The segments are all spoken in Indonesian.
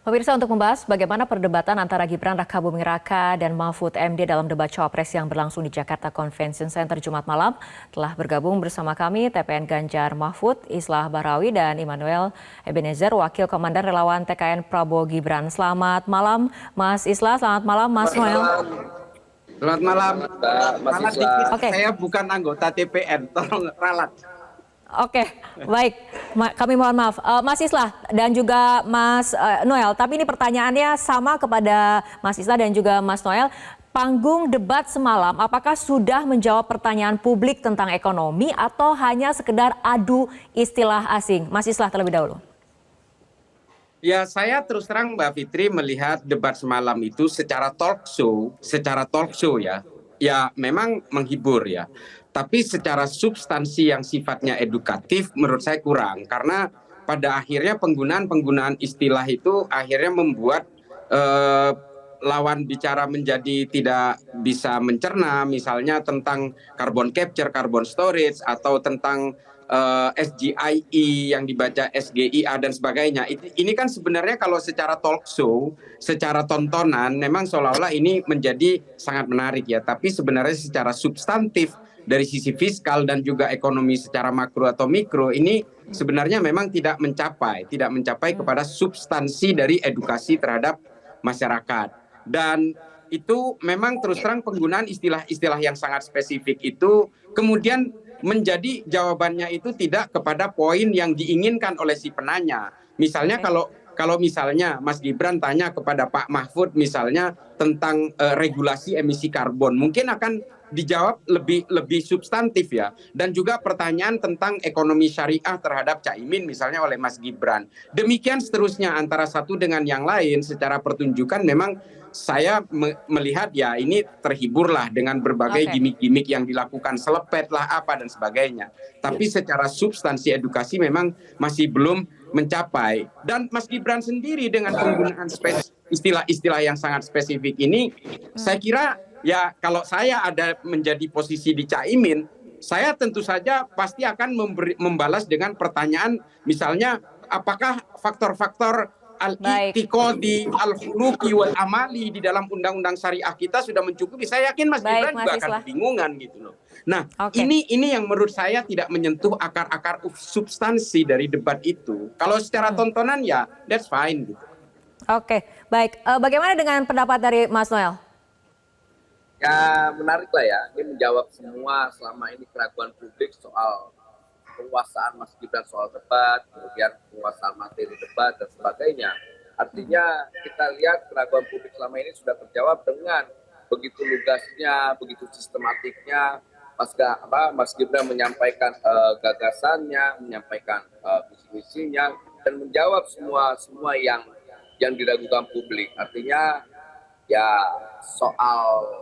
Pemirsa, untuk membahas bagaimana perdebatan antara Gibran Rakabuming Raka dan Mahfud MD dalam debat Cawapres yang berlangsung di Jakarta Convention Center Jumat malam, telah bergabung bersama kami TPN Ganjar Mahfud, Islah Bahrawi, dan Immanuel Ebenezer, Wakil Komandan Relawan TKN Prabowo Gibran. Selamat malam, Mas Islah. Selamat malam, Mas Noel. Selamat malam, Mas Islah. Oke. Saya bukan anggota TPN, tolong ralat. Oke, baik. Kami mohon maaf. Mas Islah dan juga Mas Noel, tapi ini pertanyaannya sama kepada Mas Islah dan juga Mas Noel. Panggung debat semalam, apakah sudah menjawab pertanyaan publik tentang ekonomi atau hanya sekedar adu istilah asing? Mas Islah terlebih dahulu. Ya, saya terus terang Mbak Fitri melihat debat semalam itu secara talk show ya memang menghibur ya. Tapi secara substansi yang sifatnya edukatif menurut saya kurang. Karena pada akhirnya penggunaan istilah itu akhirnya membuat lawan bicara menjadi tidak bisa mencerna. Misalnya tentang carbon capture, carbon storage, atau tentang SGIE yang dibaca SGIA dan sebagainya. Ini kan sebenarnya kalau secara talk show, secara tontonan memang seolah-olah ini menjadi sangat menarik ya. Tapi sebenarnya secara substantif dari sisi fiskal dan juga ekonomi secara makro atau mikro ini sebenarnya memang tidak mencapai kepada substansi dari edukasi terhadap masyarakat. Dan itu memang terus terang penggunaan istilah-istilah yang sangat spesifik itu kemudian menjadi jawabannya itu tidak kepada poin yang diinginkan oleh si penanya. Misalnya kalau misalnya Mas Gibran tanya kepada Pak Mahfud misalnya tentang regulasi emisi karbon, mungkin akan dijawab lebih substantif ya. Dan juga pertanyaan tentang ekonomi syariah terhadap Caimin misalnya oleh Mas Gibran. Demikian seterusnya antara satu dengan yang lain secara pertunjukan memang saya melihat ya ini terhiburlah dengan berbagai gimmick-gimmick yang dilakukan, selepet lah apa dan sebagainya. Tapi secara substansi edukasi memang masih belum mencapai. Dan Mas Gibran sendiri dengan penggunaan istilah-istilah yang sangat spesifik ini, saya kira ya kalau saya ada menjadi posisi di Caimin, saya tentu saja pasti akan membalas dengan pertanyaan misalnya apakah faktor-faktor al-i'tiqadi, al-khuluqi wal amali di dalam undang-undang syariah kita sudah mencukupi. Saya yakin Mas Gibran juga akan kebingungan gitu loh. Nah, ini yang menurut saya tidak menyentuh akar-akar substansi dari debat itu. Kalau secara tontonan ya that's fine gitu. Oke, baik. Bagaimana dengan pendapat dari Mas Noel? Ya menarik lah ya, ini menjawab semua selama ini keraguan publik soal penguasaan Mas Gibran soal debat, kemudian penguasaan materi debat dan sebagainya. Artinya kita lihat keraguan publik selama ini sudah terjawab dengan begitu lugasnya, begitu sistematiknya Mas Gibran menyampaikan gagasannya, menyampaikan visi-misinya dan menjawab semua yang diragukan publik. Artinya ya soal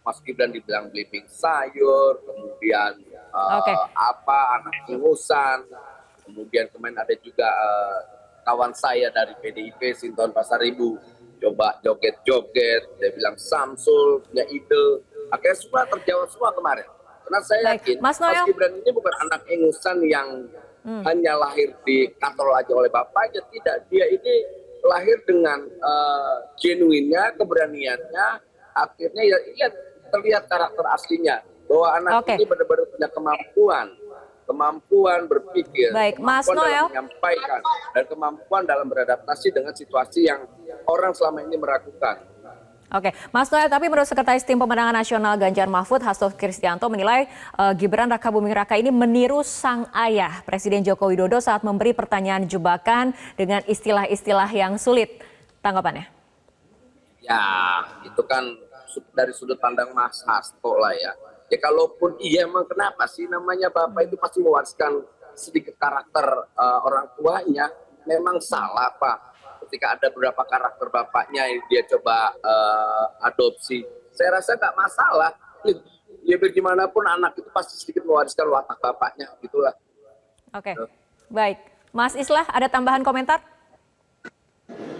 Mas Gibran dibilang belimbing sayur, kemudian anak ingusan, kemudian kemarin ada juga kawan saya dari PDIP Sinton Pasaribu coba joget-joget, dia bilang Samsul punya ide, akhirnya semua terjawab semua kemarin. Karena saya yakin Mas Gibran ini bukan anak ingusan yang hanya lahir di katrol aja oleh bapaknya, tidak, dia ini lahir dengan genuinnya, keberaniannya, akhirnya ya terlihat karakter aslinya bahwa anak ini benar-benar punya kemampuan berpikir, Mas Noel, dalam menyampaikan dan kemampuan dalam beradaptasi dengan situasi yang orang selama ini meragukan. Oke, Mas Noel, tapi menurut Sekretaris Tim Pemenangan Nasional Ganjar Mahfud, Hasto Kristianto menilai Gibran Rakabuming Raka ini meniru sang ayah Presiden Joko Widodo saat memberi pertanyaan jebakan dengan istilah-istilah yang sulit. Tanggapannya? Ya, itu kan dari sudut pandang Mas Hasto lah ya. Ya kalaupun iya emang kenapa sih namanya bapak itu pasti mewariskan sedikit karakter orang tuanya. Memang salah Pak. Ketika ada beberapa karakter bapaknya yang dia coba adopsi, saya rasa nggak masalah. Ya bagaimanapun anak itu pasti sedikit mewariskan watak bapaknya, gitulah. Oke, baik. Mas Islah, ada tambahan komentar?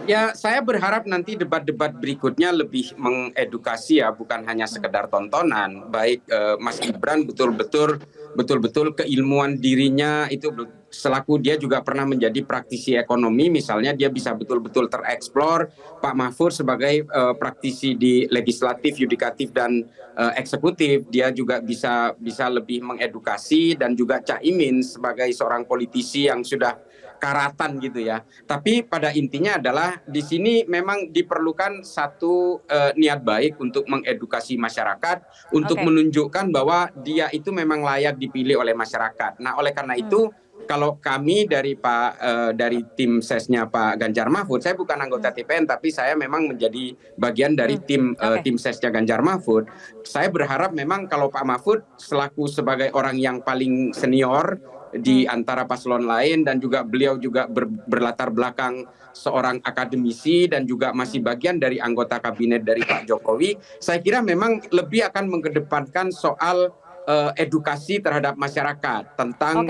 Ya, saya berharap nanti debat-debat berikutnya lebih mengedukasi ya, bukan hanya sekedar tontonan. Baik Mas Gibran betul-betul betul-betul keilmuan dirinya itu selaku dia juga pernah menjadi praktisi ekonomi, misalnya dia bisa betul-betul tereksplor. Pak Mahfud sebagai praktisi di legislatif, yudikatif dan eksekutif, dia juga bisa lebih mengedukasi, dan juga Cak Imin sebagai seorang politisi yang sudah karatan gitu ya. Tapi pada intinya adalah di sini memang diperlukan satu niat baik untuk mengedukasi masyarakat, untuk menunjukkan bahwa dia itu memang layak dipilih oleh masyarakat. Nah, oleh karena itu kalau kami dari tim sesnya Pak Ganjar Mahfud, saya bukan anggota TPN tapi saya memang menjadi bagian dari tim sesnya Ganjar Mahfud. Saya berharap memang kalau Pak Mahfud selaku sebagai orang yang paling senior di antara paslon lain, dan juga beliau juga berlatar belakang seorang akademisi dan juga masih bagian dari anggota kabinet dari Pak Jokowi, saya kira memang lebih akan mengedepankan soal edukasi terhadap masyarakat tentang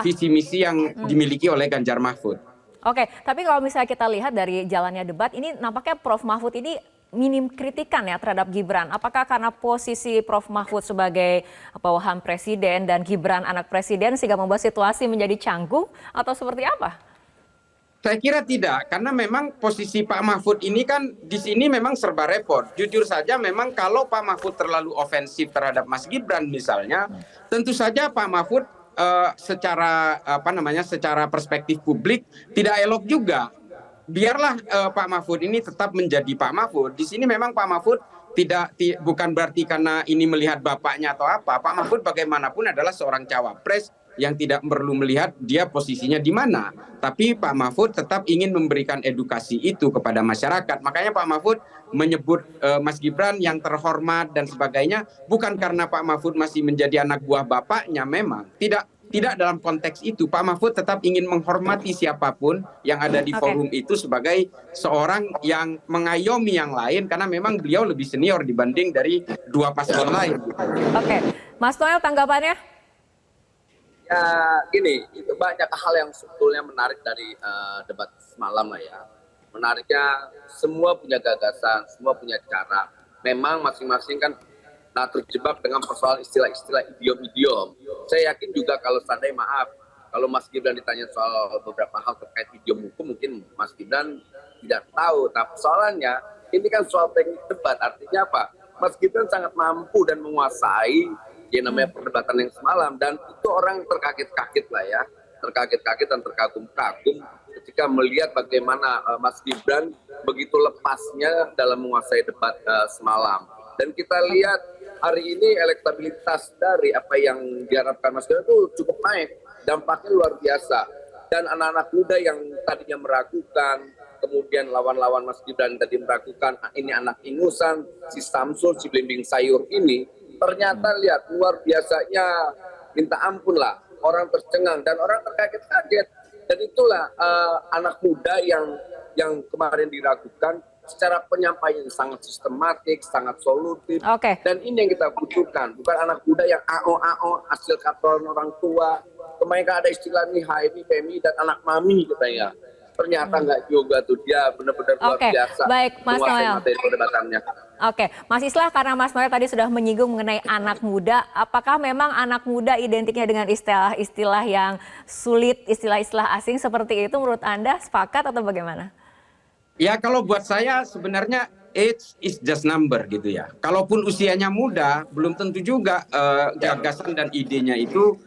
visi misi yang dimiliki oleh Ganjar Mahfud. Oke, tapi kalau misalnya kita lihat dari jalannya debat ini, nampaknya Prof. Mahfud ini minim kritikan ya terhadap Gibran. Apakah karena posisi Prof. Mahfud sebagai bawahan presiden dan Gibran anak presiden sehingga membuat situasi menjadi canggung, atau seperti apa? Saya kira tidak, karena memang posisi Pak Mahfud ini kan di sini memang serba repot. Jujur saja memang kalau Pak Mahfud terlalu ofensif terhadap Mas Gibran misalnya, tentu saja Pak Mahfud secara perspektif publik tidak elok juga. Biarlah Pak Mahfud ini tetap menjadi Pak Mahfud. Di sini memang Pak Mahfud bukan berarti karena ini melihat bapaknya atau apa. Pak Mahfud bagaimanapun adalah seorang cawapres yang tidak perlu melihat dia posisinya di mana. Tapi Pak Mahfud tetap ingin memberikan edukasi itu kepada masyarakat. Makanya Pak Mahfud menyebut Mas Gibran yang terhormat dan sebagainya, bukan karena Pak Mahfud masih menjadi anak buah bapaknya, memang. Tidak dalam konteks itu. Pak Mahfud tetap ingin menghormati siapapun yang ada di forum itu sebagai seorang yang mengayomi yang lain, karena memang beliau lebih senior dibanding dari dua paslon lain. Oke, Mas Noel tanggapannya? Ya gini, itu banyak hal yang sebetulnya menarik dari debat semalam lah ya. Menariknya semua punya gagasan, semua punya cara. Memang masing-masing kan terjebak dengan persoalan istilah-istilah idiom-idiom. Saya yakin juga kalau seandainya kalau Mas Gibran ditanya soal beberapa hal terkait idiom hukum, mungkin Mas Gibran tidak tahu. Tapi persoalannya ini kan soal teknik debat, artinya apa? Mas Gibran sangat mampu dan menguasai yang namanya perdebatan yang semalam, dan itu orang terkaget-kaget lah ya, terkaget-kaget dan terkagum-kagum ketika melihat bagaimana Mas Gibran begitu lepasnya dalam menguasai debat semalam. Dan kita lihat hari ini elektabilitas dari apa yang diharapkan Mas Gibran itu cukup naik, dampaknya luar biasa. Dan anak-anak muda yang tadinya meragukan, kemudian lawan-lawan Mas Gibran tadi meragukan, ini anak ingusan, si Samsul, si Blimbing Sayur ini, ternyata lihat luar biasanya, minta ampun lah, orang tercengang dan orang terkaget-kaget. Dan itulah anak muda yang kemarin diragukan, secara penyampaian sangat sistematik, sangat solutif. Dan ini yang kita butuhkan, bukan anak muda yang AO hasil katoran orang tua. Kemarin kan ada istilah nih HMI, PMI dan anak mami katanya. Ternyata enggak juga tuh, dia benar-benar luar biasa. Baik, Mas Noel. Materi perdebatannya. Mas Islah, karena Mas Noel tadi sudah menyinggung mengenai anak muda, apakah memang anak muda identiknya dengan istilah-istilah yang sulit, istilah-istilah asing seperti itu, menurut Anda sepakat atau bagaimana? Ya, kalau buat saya sebenarnya age is just number gitu ya. Kalaupun usianya muda, belum tentu juga gagasan dan idenya itu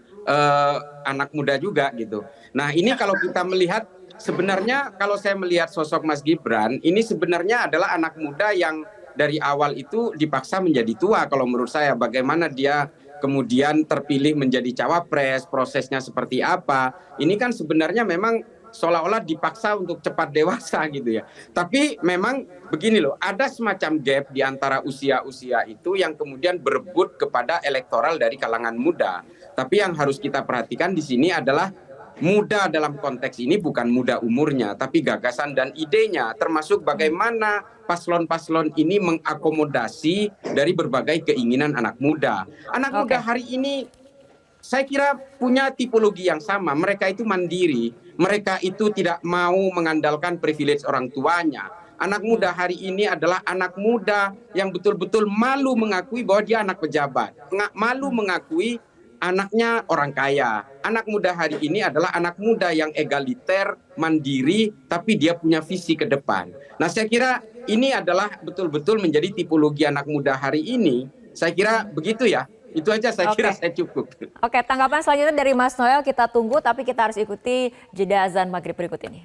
anak muda juga gitu. Nah, ini kalau kita melihat, sebenarnya kalau saya melihat sosok Mas Gibran, ini sebenarnya adalah anak muda yang dari awal itu dipaksa menjadi tua kalau menurut saya. Bagaimana dia kemudian terpilih menjadi cawapres, prosesnya seperti apa. Ini kan sebenarnya memang seolah-olah dipaksa untuk cepat dewasa gitu ya. Tapi memang begini loh, ada semacam gap di antara usia-usia itu yang kemudian berebut kepada elektoral dari kalangan muda. Tapi yang harus kita perhatikan di sini adalah muda dalam konteks ini bukan muda umurnya, tapi gagasan dan idenya, termasuk bagaimana paslon-paslon ini mengakomodasi dari berbagai keinginan anak muda. Anak muda hari ini saya kira punya tipologi yang sama. Mereka itu mandiri, mereka itu tidak mau mengandalkan privilege orang tuanya. Anak muda hari ini adalah anak muda yang betul-betul malu mengakui bahwa dia anak pejabat, malu mengakui anaknya orang kaya. Anak muda hari ini adalah anak muda yang egaliter, mandiri, tapi dia punya visi ke depan. Nah, saya kira ini adalah betul-betul menjadi tipologi anak muda hari ini. Saya kira begitu ya. Itu aja saya kira saya cukup. Oke, tanggapan selanjutnya dari Mas Noel kita tunggu, tapi kita harus ikuti jeda azan maghrib berikut ini.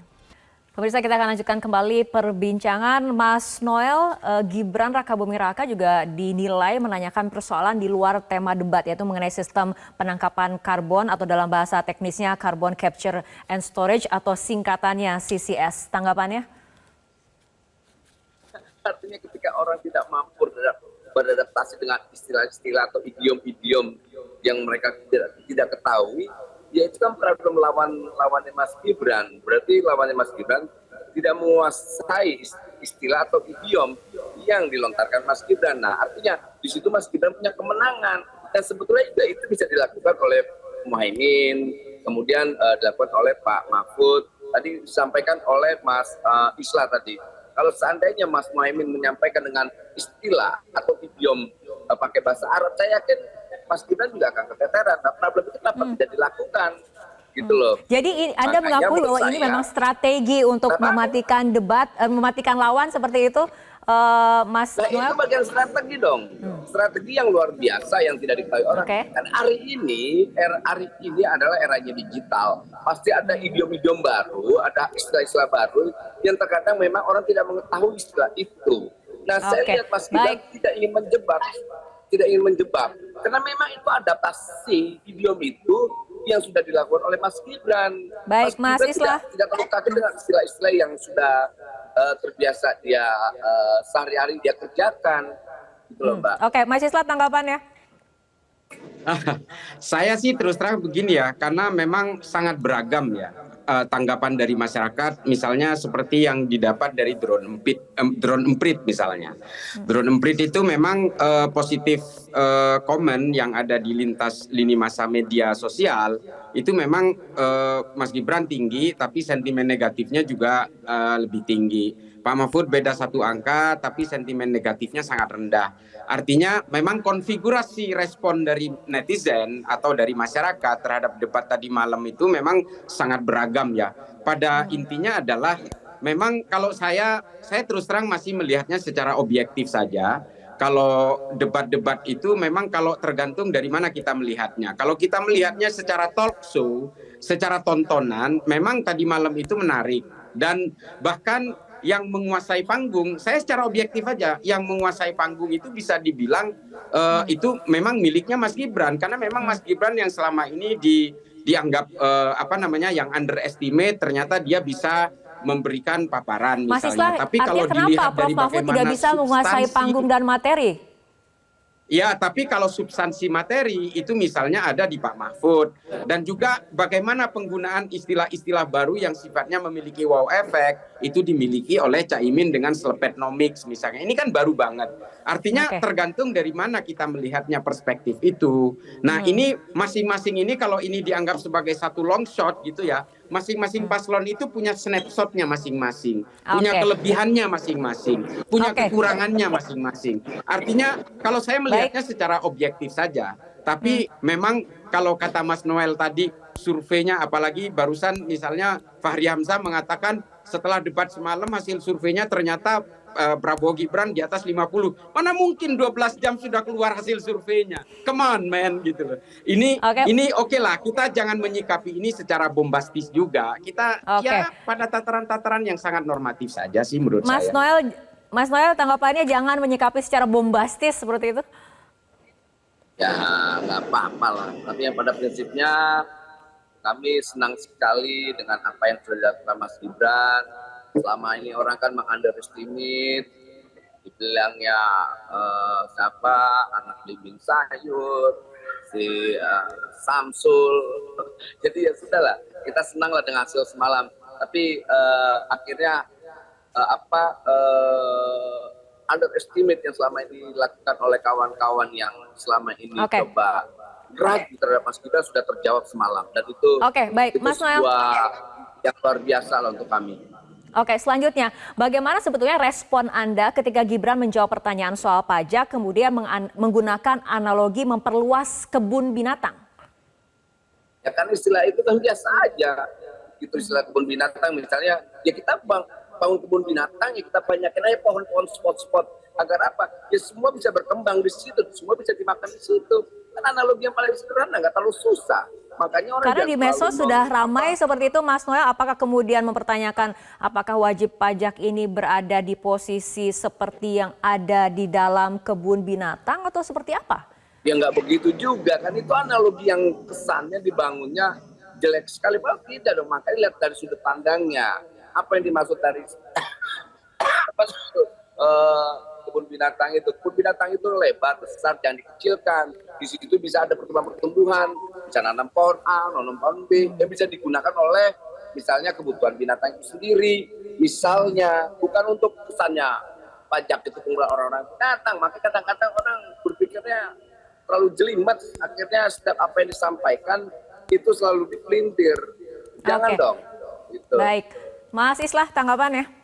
Pemirsa, kita akan lanjutkan kembali perbincangan. Mas Noel, Gibran Rakabuming Raka juga dinilai menanyakan persoalan di luar tema debat, yaitu mengenai sistem penangkapan karbon atau dalam bahasa teknisnya Carbon Capture and Storage atau singkatannya CCS. Tanggapannya? Artinya ketika orang tidak mampu beradaptasi dengan istilah-istilah atau idiom-idiom yang mereka tidak ketahui, ya itu kan problem lawannya Mas Gibran. Berarti lawannya Mas Gibran tidak menguasai istilah atau idiom yang dilontarkan Mas Gibran. Nah, artinya di situ Mas Gibran punya kemenangan. Dan sebetulnya juga itu bisa dilakukan oleh Muhaimin, kemudian dilakukan oleh Pak Mahfud, tadi disampaikan oleh Mas Islah tadi. Kalau seandainya Mas Muhaimin menyampaikan dengan istilah atau idiom pakai bahasa Arab, saya yakin Mas Gibran juga akan keteteran. Nah, problem itu kenapa tidak dilakukan, gitu loh. Jadi Anda mengakui bahwa ini memang strategi untuk mematikan debat, mematikan lawan seperti itu, Mas Noel? Itu bagian strategi dong, strategi yang luar biasa yang tidak diketahui orang. Dan hari ini adalah eranya digital. Pasti ada idiom-idiom baru, ada istilah-istilah baru yang terkadang memang orang tidak mengetahui istilah itu. Nah, saya lihat Mas Gibran tidak ingin menjebak, karena memang itu adaptasi idiom itu yang sudah dilakukan oleh Mas Gibran. Baik, Mas Islah tidak terlalu kaget dengan istilah-istilah yang sudah terbiasa dia sehari-hari dia kerjakan, gitu loh, Mbak. Oke, Mas Islah tanggapannya? Saya sih terus terang begini ya, karena memang sangat beragam ya tanggapan dari masyarakat, misalnya seperti yang didapat dari drone emprit misalnya. Drone emprit itu memang positif komen yang ada di lintas lini masa media sosial itu memang Mas Gibran tinggi, tapi sentimen negatifnya juga lebih tinggi. Pak Mahfud beda 1 angka, tapi sentimen negatifnya sangat rendah. Artinya memang konfigurasi respon dari netizen atau dari masyarakat terhadap debat tadi malam itu memang sangat beragam ya. Pada intinya adalah memang kalau saya terus terang masih melihatnya secara objektif saja. Kalau debat-debat itu memang kalau tergantung dari mana kita melihatnya. Kalau kita melihatnya secara talk show, secara tontonan, memang tadi malam itu menarik. Dan bahkan yang menguasai panggung, saya secara objektif aja, yang menguasai panggung itu bisa dibilang itu memang miliknya Mas Gibran, karena memang Mas Gibran yang selama ini dianggap yang underestimate, ternyata dia bisa memberikan paparan misalnya. Mas Islah, tapi kalau dilihat dari Prof. Mahfud tidak bisa menguasai panggung dan materi? Ya, tapi kalau substansi materi itu misalnya ada di Pak Mahfud. Dan juga bagaimana penggunaan istilah-istilah baru yang sifatnya memiliki wow effect itu dimiliki oleh Caimin dengan Slepetnomics misalnya. Ini kan baru banget. Artinya tergantung dari mana kita melihatnya perspektif itu. Nah, ini masing-masing ini kalau ini dianggap sebagai satu long shot gitu ya, masing-masing paslon itu punya snapshotnya masing-masing, punya kelebihannya masing-masing, punya kekurangannya masing-masing. Artinya kalau saya melihatnya secara objektif saja, tapi memang kalau kata Mas Noel tadi surveinya, apalagi barusan misalnya Fahri Hamzah mengatakan setelah debat semalam hasil surveinya ternyata Prabowo Gibran di atas 50. Mana mungkin 12 jam sudah keluar hasil surveinya. Come on man gitu loh. Ini oke lah, kita jangan menyikapi ini secara bombastis juga. Kita ya pada tataran-tataran yang sangat normatif saja sih menurut saya. Mas Noel tanggapannya jangan menyikapi secara bombastis seperti itu? Ya nggak apa-apa lah. Tapi yang pada prinsipnya kami senang sekali dengan apa yang sudah dilakukan Mas Gibran. Selama ini orang kan meng-underestimate, dibilangnya siapa, anak limbing sayur, si Samsul. Jadi ya sudahlah, kita senanglah dengan hasil semalam. Tapi akhirnya underestimate yang selama ini dilakukan oleh kawan-kawan yang selama ini coba ragu terhadap Mas Gibran sudah terjawab semalam. Dan itu, itu Mas Noel, sebuah yang luar biasa lah untuk kami. Oke, selanjutnya, bagaimana sebetulnya respon Anda ketika Gibran menjawab pertanyaan soal pajak, kemudian menggunakan analogi memperluas kebun binatang? Ya kan istilah itu kan biasa aja. Gitu istilah kebun binatang misalnya, ya kita bangun kebun binatang, ya kita banyakin aja pohon-pohon spot-spot. Agar apa? Ya semua bisa berkembang di situ, semua bisa dimakan di situ. Kan analogi yang paling sederhana, nggak terlalu susah. Makanya orang Karena di jangan medsos terlalu sudah ramai seperti itu, Mas Noel. Apakah kemudian mempertanyakan apakah wajib pajak ini berada di posisi seperti yang ada di dalam kebun binatang atau seperti apa? ya nggak begitu juga kan, itu analogi yang kesannya dibangunnya jelek sekali. Padahal tidak dong, makanya lihat dari sudut pandangnya. Apa yang dimaksud dari apa kebun binatang itu? Kebun binatang itu lebar, besar, jangan dikecilkan. Di situ bisa ada pertumbuhan-pertumbuhan, bisa nanam pohon A, nanam pohon B, yang bisa digunakan oleh misalnya kebutuhan binatang itu sendiri. Misalnya bukan untuk kesannya pajak itu penggunaan orang-orang binatang, maka kadang-kadang orang berpikirnya terlalu jelimet, akhirnya setiap apa yang disampaikan itu selalu dipelintir. Jangan dong. Gitu. Baik, Mas Islah tanggapannya?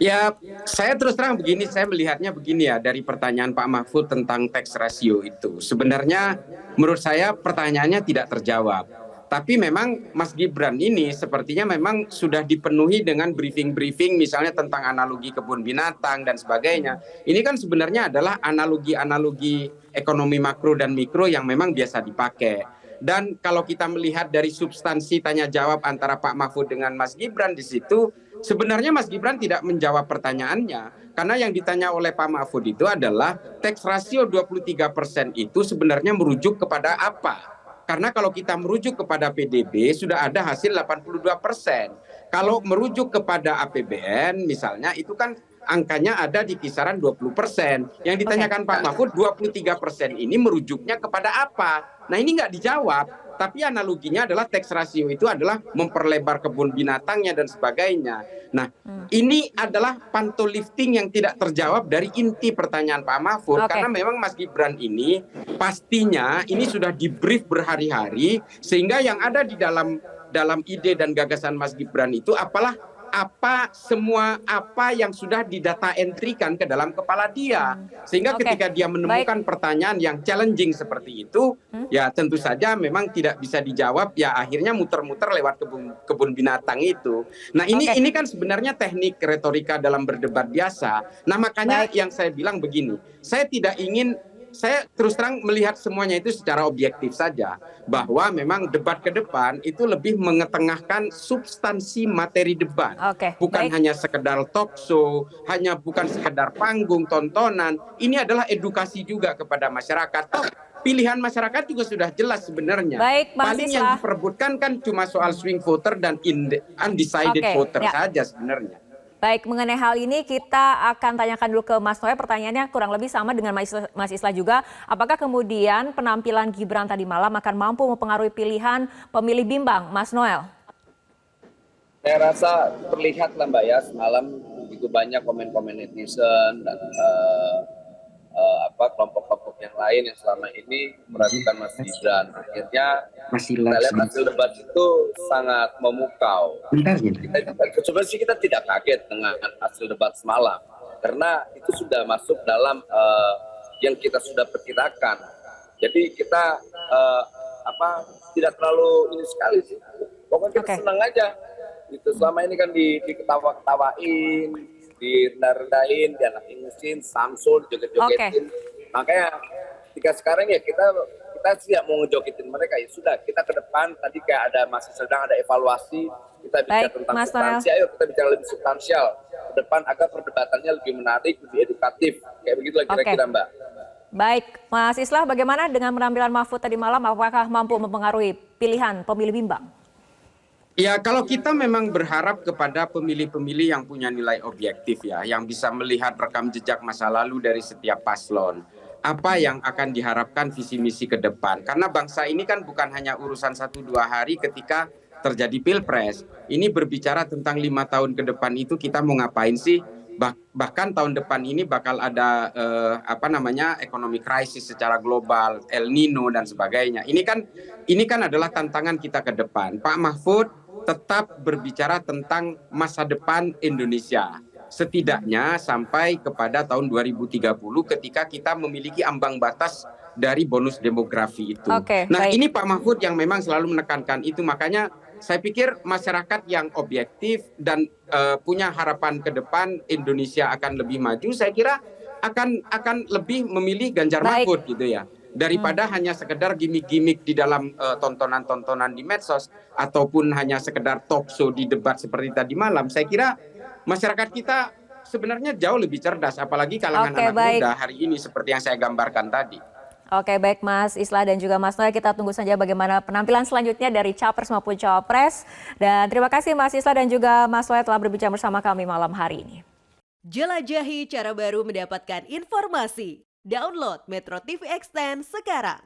Ya, saya terus terang begini, saya melihatnya begini ya, dari pertanyaan Pak Mahfud tentang tax ratio itu. Sebenarnya menurut saya pertanyaannya tidak terjawab. Tapi memang Mas Gibran ini sepertinya memang sudah dipenuhi dengan briefing-briefing misalnya tentang analogi kebun binatang dan sebagainya. Ini kan sebenarnya adalah analogi-analogi ekonomi makro dan mikro yang memang biasa dipakai. Dan kalau kita melihat dari substansi tanya jawab antara Pak Mahfud dengan Mas Gibran di situ, sebenarnya Mas Gibran tidak menjawab pertanyaannya. Karena yang ditanya oleh Pak Mahfud itu adalah tax ratio 23% itu sebenarnya merujuk kepada apa? Karena kalau kita merujuk kepada PDB sudah ada hasil 82%. Kalau merujuk kepada APBN misalnya itu kan angkanya ada di kisaran 20%. Yang ditanyakan Pak Mahfud 23% ini merujuknya kepada apa? Nah ini nggak dijawab. Tapi analoginya adalah tax ratio itu adalah memperlebar kebun binatangnya dan sebagainya. Nah, ini adalah pantolifting yang tidak terjawab dari inti pertanyaan Pak Mahfud. Karena memang Mas Gibran ini pastinya ini sudah di-brief berhari-hari sehingga yang ada di dalam ide dan gagasan Mas Gibran itu semua apa yang sudah didata entrykan ke dalam kepala dia. Sehingga ketika dia menemukan pertanyaan yang challenging seperti itu, ya tentu saja memang tidak bisa dijawab, ya akhirnya muter-muter lewat kebun binatang itu. Nah ini kan sebenarnya teknik retorika dalam berdebat biasa. Nah makanya yang saya bilang begini, saya terus terang melihat semuanya itu secara objektif saja, bahwa memang debat ke depan itu lebih mengetengahkan substansi materi debat, bukan hanya sekedar talk show, bukan sekedar panggung tontonan. Ini adalah edukasi juga kepada masyarakat. Pilihan masyarakat juga sudah jelas sebenarnya. Paling yang diperebutkan kan cuma soal swing voter dan undecided voter saja sebenarnya. Baik, mengenai hal ini kita akan tanyakan dulu ke Mas Noel. Pertanyaannya kurang lebih sama dengan Mas Islah juga. Apakah kemudian penampilan Gibran tadi malam akan mampu mempengaruhi pilihan pemilih bimbang, Mas Noel? Saya rasa terlihat lah Mbak ya, semalam begitu banyak komen-komen netizen dan kelompok-kelompok yang lain yang selama ini meragukan Mas Gibran. Akhirnya kita lihat hasil debat itu sangat memukau. Sebenarnya kita tidak kaget dengan hasil debat semalam, karena itu sudah masuk dalam yang kita sudah perkirakan. Jadi kita tidak terlalu ini sekali sih. Pokoknya kita senang aja. Gitu. Selama ini kan diketawa-ketawain, direndah-rendahin, dianak-ingusin, Samsul, joget-jogetin. Makanya ketika sekarang ya kita tidak mau ngejogetin mereka, ya sudah kita ke depan. Tadi kayak masih sedang ada evaluasi, kita bicara tentang substansi, ayo kita bicara lebih substansial ke depan agar perdebatannya lebih menarik, lebih edukatif, kayak begitulah kira-kira Mbak. Baik, Mas Islah, bagaimana dengan penampilan Mahfud tadi malam? Apakah mampu mempengaruhi pilihan pemilih bimbang? Ya, kalau kita memang berharap kepada pemilih-pemilih yang punya nilai objektif ya, yang bisa melihat rekam jejak masa lalu dari setiap paslon, apa yang akan diharapkan visi misi ke depan. Karena bangsa ini kan bukan hanya urusan 1-2 hari ketika terjadi pilpres. Ini berbicara tentang 5 tahun ke depan itu kita mau ngapain sih? Bahkan tahun depan ini bakal ada ekonomi krisis secara global, El Nino dan sebagainya. Ini kan adalah tantangan kita ke depan. Pak Mahfud tetap berbicara tentang masa depan Indonesia. Setidaknya sampai kepada tahun 2030 ketika kita memiliki ambang batas dari bonus demografi itu. Oke, Nah, baik. ini Pak Mahfud yang memang selalu menekankan itu, makanya saya pikir masyarakat yang objektif dan punya harapan ke depan Indonesia akan lebih maju, saya kira akan lebih memilih Ganjar Baik. Mahfud gitu ya, daripada hanya sekedar gimmick-gimmick di dalam tontonan-tontonan di medsos ataupun hanya sekedar talk show di debat seperti tadi malam. Saya kira masyarakat kita sebenarnya jauh lebih cerdas, apalagi kalangan Oke, anak baik. muda hari ini seperti yang saya gambarkan tadi. Oke, baik Mas Islah dan juga Mas Noel, kita tunggu saja bagaimana penampilan selanjutnya dari Capres maupun Cawapres. Dan terima kasih Mas Islah dan juga Mas Noel telah berbincang bersama kami malam hari ini. Jelajahi cara baru mendapatkan informasi. Download Metro TV Extend sekarang.